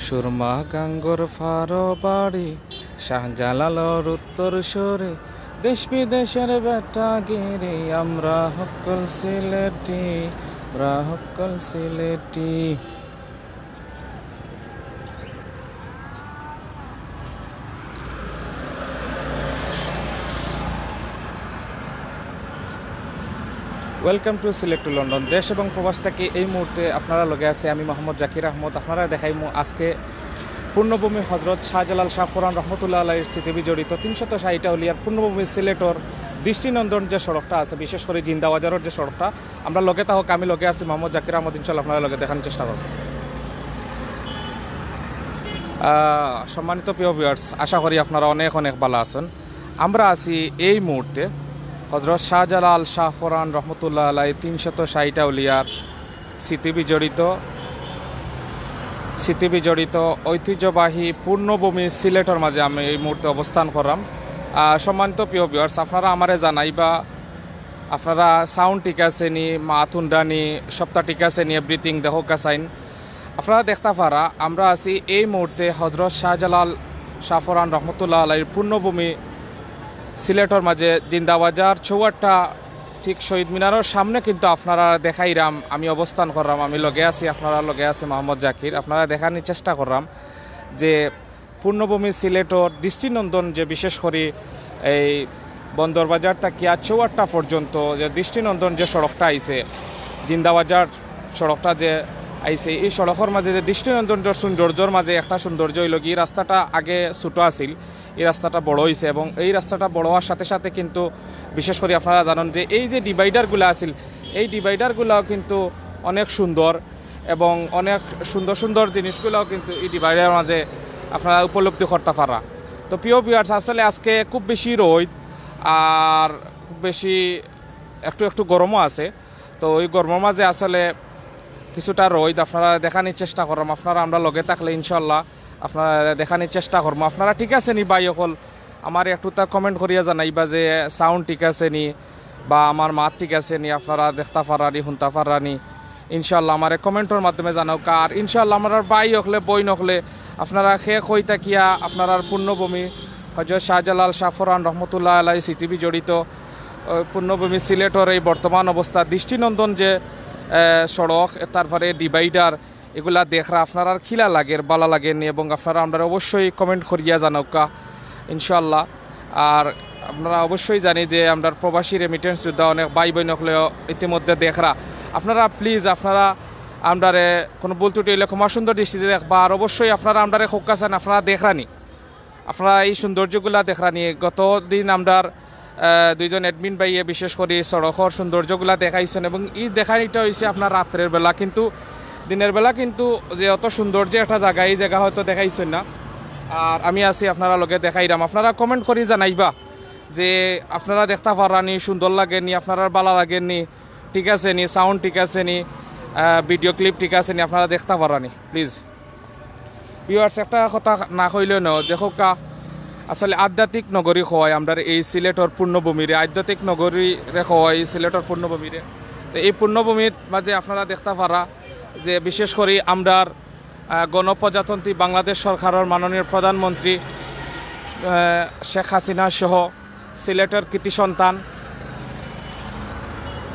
সুরমা গাঙ্গর ফারো বাড়ি শাহজালালর উত্তর সরে দেশ বিদেশের বেটা গিরি আমরা হকল Sylheti welcome to Sylhet to London. দেশ এবং প্রবাস থেকে এই মুহূর্তে আপনারা লগে আছে আমি মোহাম্মদ জাকির আহমদ। আপনারা দেখাইমু আজকে পূর্ণভূমি হজরত শাহজালাল শাহ ফরান রহমতুল্লাহ আলাইহির স্মৃতি বিজড়িত 360 আউলিয়ার পূর্ণভূমি সিলেটর দৃষ্টিনন্দন যে সড়কটা আছে, বিশেষ করে জিন্দাবাজারের যে সড়কটা, আমরা লগে তাহক আমি লগে আছি মোহাম্মদ জাকির আহমদ। ইনশাল্লাহ আপনারা লগে দেখানোর চেষ্টা করব। সম্মানিত প্রিয় ভিউয়ার্স, আশা করি আপনারা অনেক অনেক ভালো আছেন। আমরা আছি এই মুহূর্তে হজরত শাহজালাল শাহ ফরান রহমতুল্লাহ আলাই 360 আউলিয়ার স্মৃতি বিজড়িত ঐতিহ্যবাহী পূর্ণভূমি সিলেটের মাঝে আমি এই মুহূর্তে অবস্থান করলাম। সম্মানিত প্রিয় ভিউয়ার্স, আপনারা আমারে জানাই বা আপনারা সাউন্ড ঠিক আছে নি, মাথুন্ডা নি, সপ্তাহ ঠিক আছে নি, এভরিথিং দেখো কাসাইন আপনারা দেখতে পারা। আমরা আছি এই মুহূর্তে হজরত শাহজালাল শাহ ফরান রহমতুল্লাহ আলাইর পূর্ণভূমি সিলেটের মাঝে জিন্দাবাজার চৌহাট্টা ঠিক শহীদ মিনারের সামনে কিন্তু আপনারা দেখাইরাম আমি অবস্থান করলাম। আমি লগে আছি, আপনারা লগে আছে মোহাম্মদ জাকির। আপনারা দেখানোর চেষ্টা করলাম যে পূর্ণভূমি সিলেটর দৃষ্টিনন্দন যে বিশেষ করে এই বন্দরবাজার তাকিয়া চৌহাট্টা পর্যন্ত যে দৃষ্টিনন্দন যে সড়কটা আইছে, জিন্দাবাজার সড়কটা যে আইছে, এই সড়কের মাঝে যে দৃষ্টিনন্দন সৌন্দর্যর মাঝে একটা সৌন্দর্য হইল কি, রাস্তাটা আগে ছোটো আছিল, এই রাস্তাটা বড় হয়েছে এবং এই রাস্তাটা বড় হওয়ার সাথে সাথে কিন্তু বিশেষ করে আপনারা জানেন যে এই যে ডিভাইডারগুলো আছিল, এই ডিভাইডারগুলোও কিন্তু অনেক সুন্দর এবং অনেক সুন্দর সুন্দর জিনিসগুলোও কিন্তু এই ডিভাইডারের মাঝে আপনারা উপলব্ধি করতে পারা। তো প্রিয় ভিউয়ার্স, আসলে আজকে খুব বেশি রোদ আর খুব বেশি একটু গরমও আছে। তো ওই গরমের মাঝে আসলে কিছুটা রোদ আপনারা দেখানোর চেষ্টা করলাম। আপনারা আমরা লগে থাকলে ইনশাল্লাহ আপনারা দেখানোর চেষ্টা করবো। আপনারা ঠিক আছে নি ভাই অকল আমার একটু তা কমেন্ট করিয়া জানাইবা যে সাউন্ড ঠিক আছে নি বা আমার মাত ঠিক আছে নি, আপনারা দেখতে পারানি শুনতে পারানি ইনশাল্লাহ আমার কমেন্টের মাধ্যমে জানাও। আর ইনশাল্লাহ আমার ভাই হকলে বই নকলে আপনারা শেষ হই থাকিয়া আপনার পূর্ণভূমি হজরত শাহজালাল শাহ ফরান রহমতুল্লাহ আলাই স্মৃতি বিজড়িত পূর্ণভূমি সিলেটর এই বর্তমান অবস্থা দৃষ্টিনন্দন যে সড়ক, তারপরে ডিভাইডার, এগুলা দেখরা আপনার খিলা লাগে বালা লাগেনি এবং আপনারা আমরা অবশ্যই কমেন্ট করিয়া জানাওকা ইনশাল্লাহ। আর আপনারা অবশ্যই জানি যে আমরা প্রবাসী রেমিটেন্স যোদ্ধা অনেক ভাই বোন হলেও ইতিমধ্যে দেখরা। আপনারা প্লিজ আপনারা আমরারে কোনো বলতে হইলে ক্ষমা সুন্দর দৃষ্টিতে দেখবা। আর অবশ্যই আপনারা আমরারে খোকাছেন, আপনারা দেখরানি, আপনারা এই সৌন্দর্যগুলা দেখরানি। গত দিন আমরার দুইজন অ্যাডমিন ভাইয়ে বিশেষ করে সড়কের সৌন্দর্যগুলা দেখাইছেন এবং এই দেখানিটা হয়েছে আপনার রাত্রের বেলা, কিন্তু দিনের বেলা কিন্তু যে অত সৌন্দর্য একটা জায়গা, এই জায়গা হয়তো দেখাইছেন না। আর আমি আছি আপনারা লগে দেখাইলাম। আপনারা কমেন্ট করি জানাইবা যে আপনারা দেখতে পারানি, সুন্দর লাগেনি, আপনারা ভালো লাগেনি, ঠিক আছে নি, সাউন্ড ঠিক আছে নি, ভিডিও ক্লিপ ঠিক আছে নি, আপনারা দেখতে পারানি প্লিজ। ভিউয়ার্স, একটা কথা না কইলেও ন, দেখো কা আসলে আধ্যাত্মিক নগরী হওয়ায় আমরা এই সিলেটর পূর্ণভূমিরে, আধ্যাত্মিক নগরীরে হওয়ায় এই সিলেটর পূর্ণভূমিরে। তো এই পূর্ণভূমির মাঝে আপনারা দেখতে পারা যে বিশেষ করে আমরার গণপ্রজাতন্ত্রী বাংলাদেশ সরকারের মাননীয় প্রধানমন্ত্রী শেখ হাসিনা সহ সিলেটের কৃতি সন্তান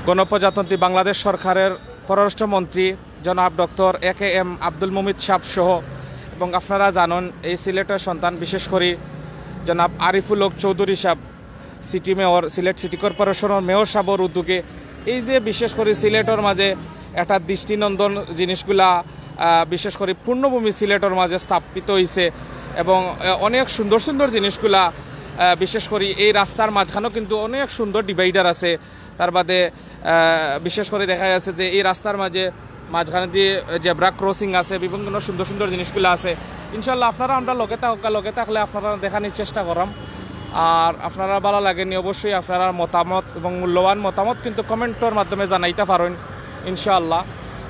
গণপ্রজাতন্ত্রী বাংলাদেশ সরকারের পররাষ্ট্রমন্ত্রী জনাব ডক্টর AKM আব্দুল মুমিত সাহেব সহ, এবং আপনারা জানেন এই সিলেটের সন্তান বিশেষ করে জনাব আরিফুল হক চৌধুরী সাহেব, সিটি মেয়র, সিলেট সিটি কর্পোরেশনের মেয়র সাহেবের উদ্যোগে এই যে বিশেষ করে সিলেটের মাঝে একটা দৃষ্টিনন্দন জিনিসগুলা বিশেষ করে পূর্ণভূমি সিলেটের মাঝে স্থাপিত হয়েছে এবং অনেক সুন্দর সুন্দর জিনিসগুলা বিশেষ করে এই রাস্তার মাঝখানেও কিন্তু অনেক সুন্দর ডিভাইডার আছে। তার বাদে বিশেষ করে দেখা যাচ্ছে যে এই রাস্তার মাঝখানে যে জেব্রা ক্রসিং আছে, বিভিন্ন সুন্দর সুন্দর জিনিসগুলো আছে। ইনশাল্লাহ আপনারা আমরা লগে থাকলে আপনারা দেখানোর চেষ্টা করাম। আর আপনারা ভালো লাগেনি অবশ্যই আপনারা মতামত এবং মূল্যবান মতামত কিন্তু কমেন্টের মাধ্যমে জানাইতে পারেন ইনশাআল্লাহ।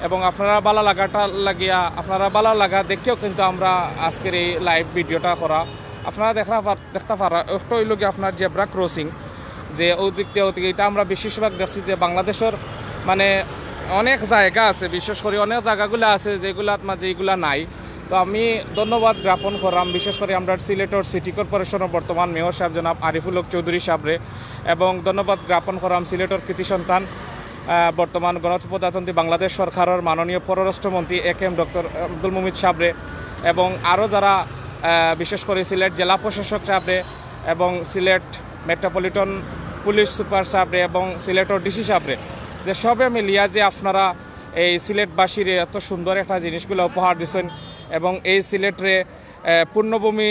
এবং আপনারা ভালো লাগাটা লাগিয়া আপনারা ভালো লাগা দেখেও কিন্তু আমরা আজকের এই লাইভ ভিডিওটা করা। আপনারা দেখতে পারা একটা হইল কি আপনার জেব্রা ক্রসিং, যে ওদিক দিয়ে এটা আমরা বেশিরভাগ দেখছি যে বাংলাদেশের মানে অনেক জায়গা আছে, বিশেষ করে অনেক জায়গাগুলো আছে যেগুলার মাঝে এগুলা নাই, তো আমি ধন্যবাদ জ্ঞাপন করলাম বিশেষ করে আমরা সিলেটর সিটি কর্পোরেশনের বর্তমান মেয়র সাহেব জনাব আরিফুল হক চৌধুরী সাহেবরে, এবং ধন্যবাদ জ্ঞাপন করলাম সিলেটর কৃতি সন্তান বর্তমান গণপ্রজাতন্ত্রী বাংলাদেশ সরকারের মাননীয় পররাষ্ট্রমন্ত্রী এম ডক্টর আব্দুল মুমিত সাহেবরে, এবং আরও যারা বিশেষ করে সিলেট জেলা প্রশাসক সাহেবরে এবং সিলেট মেট্রোপলিটন পুলিশ সুপার সাহেবরে এবং সিলেটর ডিসি সাহেবরে, যে সবে মিলিয়া যে আপনারা এই সিলেটবাসীর এত সুন্দর একটা জিনিসগুলো উপহার দিচ্ছেন, এবং এই সিলেটরে পূর্ণভূমি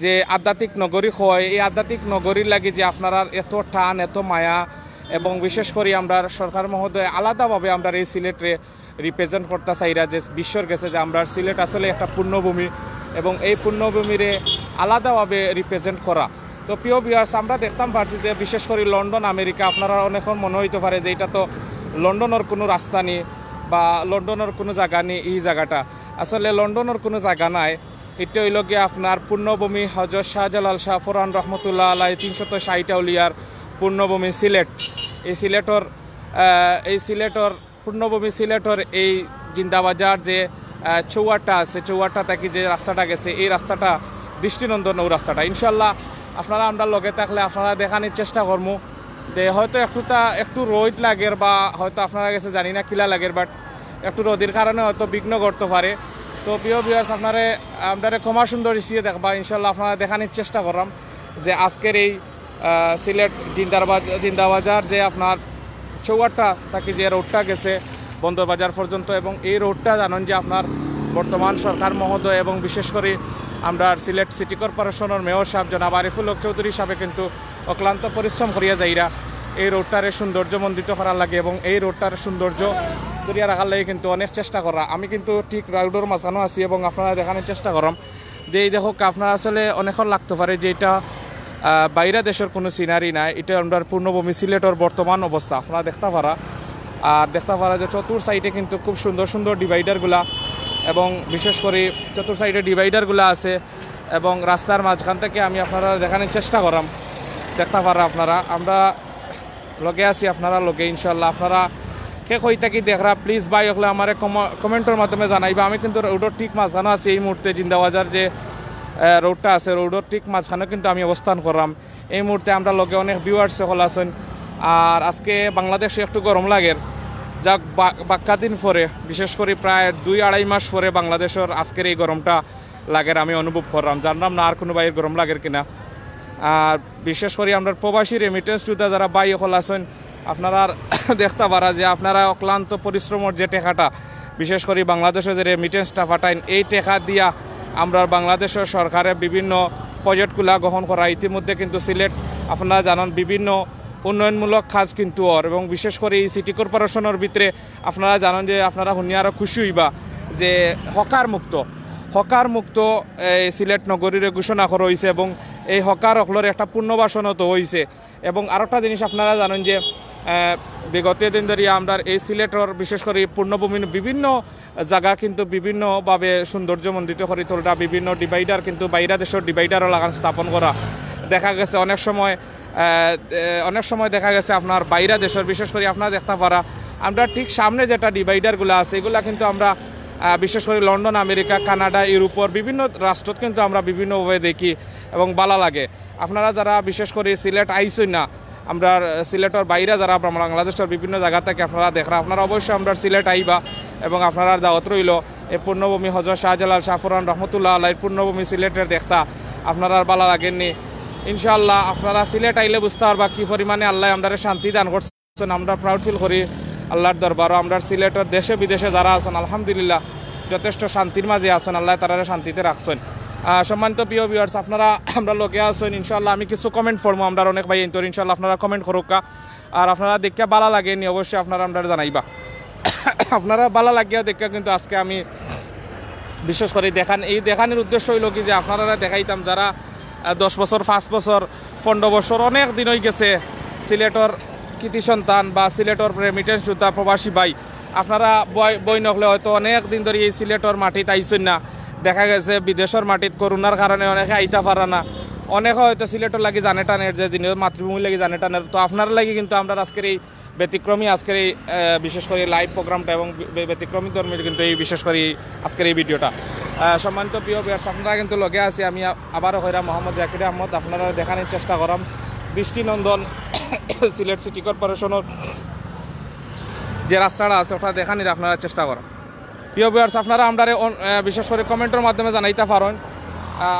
যে আধ্যাত্মিক নগরী হয়, এই আধ্যাত্মিক নগরীর লাগে যে আপনারা এত টান এত মায়া, এবং বিশেষ করে আমরা সরকার মহোদয় আলাদাভাবে আমরা এই সিলেটরে রিপ্রেজেন্ট করতে চাইরা যে বিশ্বর গেছে যে আমরা সিলেট আসলে একটা পূর্ণভূমি, এবং এই পূর্ণভূমিরে আলাদাভাবে রিপ্রেজেন্ট করা। তো প্রিয় ভিউয়ার্স, আমরা দেখতাম পারছি যে বিশেষ করে লন্ডন আমেরিকা আপনারা অনেকক্ষণ মনে হইতে পারে যে এটা তো লন্ডনের কোনো রাস্তা নেই বা লন্ডনের কোনো জায়গা নেই। এই জায়গাটা আসলে লন্ডনের কোনো জায়গা নাই, এটা হইল গিয়ে আপনার পূর্ণভূমি হজরত শাহজালাল শাহ ফরান রহমতুল্লাহ আলাই 360 আউলিয়ার পূর্ণভূমি সিলেট। এই সিলেটর পূর্ণভূমি সিলেটর এই জিন্দাবাজার যে চৌহাট্টা আছে, চৌহাট্টা থেকে যে রাস্তাটা গেছে, এই রাস্তাটা দৃষ্টিনন্দন ও রাস্তাটা ইনশাল্লাহ আপনারা আমরা লগে থাকলে আপনারা দেখানোর চেষ্টা করবো। যে হয়তো একটু রোদ লাগের বা হয়তো আপনারা কাছে জানি না কিলা লাগের, বাট একটু রোদের কারণে হয়তো বিঘ্ন করতে পারে। তো প্রিয় ভিউয়ার্স, আপনারা ক্ষমা সুন্দর হিসিয়ে দেখবা ইনশাল্লাহ আপনারা দেখানোর চেষ্টা করলাম যে আজকের এই সিলেট জিন্দাবাজার যে আপনার চৌহাট্টা থাকি যে রোডটা গেছে বন্দরবাজার পর্যন্ত, এবং এই রোডটা জানেন যে আপনার বর্তমান সরকার মহোদয় এবং বিশেষ করে আমরা সিলেট সিটি কর্পোরেশনের মেয়র সাহেব জনাব আরিফুল হক চৌধুরী সাহেব কিন্তু অক্লান্ত পরিশ্রম করিয়া যাইরা এই রোডটারে সৌন্দর্যমণ্ডিত করার লাগে, এবং এই রোডটার সৌন্দর্য করিয়া রাখার লাগে কিন্তু অনেক চেষ্টা করা। আমি কিন্তু ঠিক রোডের মাঝখানেও আছি এবং আপনারা দেখানোর চেষ্টা করাম যে এই দেখো আপনারা আসলে অনেকক্ষণ লাগতে পারে যে এটা বাইরে দেশের কোনো সিনারি নাই, এটা আমরা পূর্ণভূমি সিলেটের বর্তমান অবস্থা আপনারা দেখতে পারা। আর দেখতে পারা যে চতুর সাইডে কিন্তু খুব সুন্দর সুন্দর ডিভাইডারগুলা, এবং বিশেষ করে চতুর সাইডে ডিভাইডারগুলো আছে, এবং রাস্তার মাঝখান থেকে আমি আপনারা দেখানোর চেষ্টা করাম দেখতে পারা আপনারা। আমরা লগে আছি আপনারা লগে ইনশাল্লাহ। আপনারা কে কই থাকি দেখরা প্লিজ ভাই হলে আমার কমেন্টের মাধ্যমে জানাইবা। আমি কিন্তু রোডের ঠিক মাঝখানে আছি এই মুহূর্তে, জিন্দাবাজার যে রোডটা আছে রোডের ঠিক মাঝখানে কিন্তু আমি অবস্থান করলাম এই মুহূর্তে। আমরা লগে অনেক ভিউয়ার্স সকল আছেন। আর আজকে বাংলাদেশে একটু গরম লাগের, যাক বাক্কা দিন পরে বিশেষ করে প্রায় 2-2.5 মাস পরে বাংলাদেশের আজকের এই গরমটা লাগের আমি অনুভব করলাম। জানলাম না আর কোনো বাইরের গরম লাগের কিনা। আর বিশেষ করে আমরা প্রবাসী রেমিটেন্স টুতে যারা বাই হল আছেন আপনারা দেখতে পারা যে আপনারা অক্লান্ত পরিশ্রমের যে টেকাটা বিশেষ করে বাংলাদেশে যে রেমিটেন্সটা পাঠাইন, এই টেকা দিয়া আমরা বাংলাদেশের সরকারের বিভিন্ন প্রজেক্টগুলা গ্রহণ করা। ইতিমধ্যে কিন্তু সিলেট আপনারা জানান বিভিন্ন উন্নয়নমূলক কাজ কিন্তু এবং বিশেষ করে এই সিটি কর্পোরেশনের ভিতরে আপনারা জানেন যে আপনারা শুনি আরও খুশি হইবা যে হকার মুক্ত এই সিলেট নগরীরে ঘোষণা করা হয়েছে, এবং এই হকার অকলর একটা পুনর্বাসনও তো হয়েছে। এবং আরেকটা জিনিস আপনারা জানেন যে বিগত দিন ধরে আমরা এই সিলেটের বিশেষ করে পূর্ণভূমির বিভিন্ন জায়গা কিন্তু বিভিন্নভাবে সৌন্দর্যমণ্ডিত করে তোলা, বিভিন্ন ডিভাইডার কিন্তু বাইরা দেশের ডিভাইডারও লাগান স্থাপন করা দেখা গেছে। অনেক সময় দেখা গেছে আপনার বাইরা দেশের বিশেষ করে আপনারা দেখতে পারা আমরা ঠিক সামনে যেটা ডিভাইডারগুলো আছে এগুলা কিন্তু আমরা বিশেষ করে লন্ডন, আমেরিকা, কানাডা, ইউরোপের বিভিন্ন রাষ্ট্রত কিন্তু আমরা বিভিন্নভাবে দেখি এবং ভালো লাগে। আপনারা যারা বিশেষ করে সিলেট আইসই না, আমরা সিলেটের বাইরে যারা বাংলাদেশের বিভিন্ন জায়গা থেকে আপনারা দেখরা, আপনারা অবশ্যই আমরা সিলেট আইবা এবং আপনারা দাওয়াত রইল এই পূর্ণভূমি হজরত শাহজালাল শাহ ফরান রহমতুল্লাহ আলাইহির পূর্ণভূমি সিলেটের দেখতা আপনারা ভালো লাগেননি। ইনশাআল্লাহ আপনারা সিলেট আইলে বুঝতে পারবা কী পরিমাণে আল্লাহ আমরা শান্তি দান করছেন। আমরা প্রাউড ফিল করি আল্লাহর দরবারও। আমরা সিলেটের দেশে বিদেশে যারা আছেন আলহামদুলিল্লাহ যথেষ্ট শান্তির মাঝে আছেন, আল্লাহ তারা শান্তিতে রাখছেন। সম্মানিত প্রিয় ভিউয়ার্স, আপনারা আমরা লোকে আছেন ইনশাআল্লাহ। আমি কিছু কমেন্ট করবো, আমরা অনেক ভাই তো ইনশাআল্লাহ আপনারা কমেন্ট করুকা। আর আপনারা দেখে ভালো লাগেনি অবশ্যই আপনারা আমরা জানাইবা। আপনারা ভালো লাগিয়া দেখে কিন্তু আজকে আমি বিশেষ করে দেখানোর উদ্দেশ্য হইল কি যে আপনারা দেখাইতাম যারা 10 বছর, 5 বছর, 15 বছর অনেক দিন হয়ে গেছে সিলেটর কৃতি সন্তান বা সিলেটর রেমিটেন্স যোদ্ধা প্রবাসী ভাই, আপনারা বই নকলে হয়তো অনেক দিন ধরে এই সিলেটর মাটিত আইসেন না। দেখা গেছে বিদেশের মাটিত করোনার কারণে অনেকে আইতা পারে না, অনেকে হয়তো সিলেটর লাগি জানে টানের যে জিনিস মাতৃভূমি লাগি জানে টানের। তো আপনার লাগি কিন্তু আমরা আজকের এই ব্যতিক্রমী আজকের এই বিশেষ করে লাইভ প্রোগ্রামটা এবং ব্যতিক্রমী ধর্মীর কিন্তু এই বিশেষ করে আজকের এই ভিডিওটা। সম্মানিত প্রিয় ভিউয়ার্স, আপনারা কিন্তু লগে আছি আমি আবারও হইরা মোহাম্মদ জাকির আহমদ। আপনারা দেখানোর চেষ্টা করাম দৃষ্টিনন্দন সিলেট সিটি কর্পোরেশনের যে রাস্তাটা আছে ওটা দেখানির আপনারা চেষ্টা করেন। প্রিয় ভিউয়ার্স, আপনারা আমরা বিশেষ করে কমেন্টের মাধ্যমে জানাইতে পারেন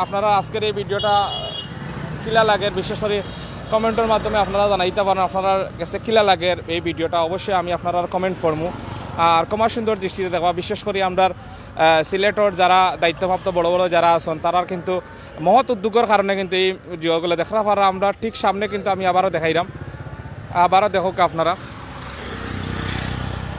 আপনারা আজকের এই ভিডিওটা কিলা লাগে, বিশেষ করে কমেন্টের মাধ্যমে আপনারা জানাইতে পারেন আপনারা কাছে কিলা লাগে এই ভিডিওটা। অবশ্যই আমি আপনারা কমেন্ট করবো আর কমা সুন্দর দৃষ্টিতে দেখবা। বিশেষ করে আমরা সিলেটর যারা দায়িত্বপ্রাপ্ত বড় বড় যারা আছেন তারা কিন্তু মহৎ উদ্যোগের কারণে কিন্তু এই ভিডিওগুলো দেখা পারা আমরা ঠিক সামনে কিন্তু আমি আবারও দেখাইলাম, আবারও দেখুক আপনারা।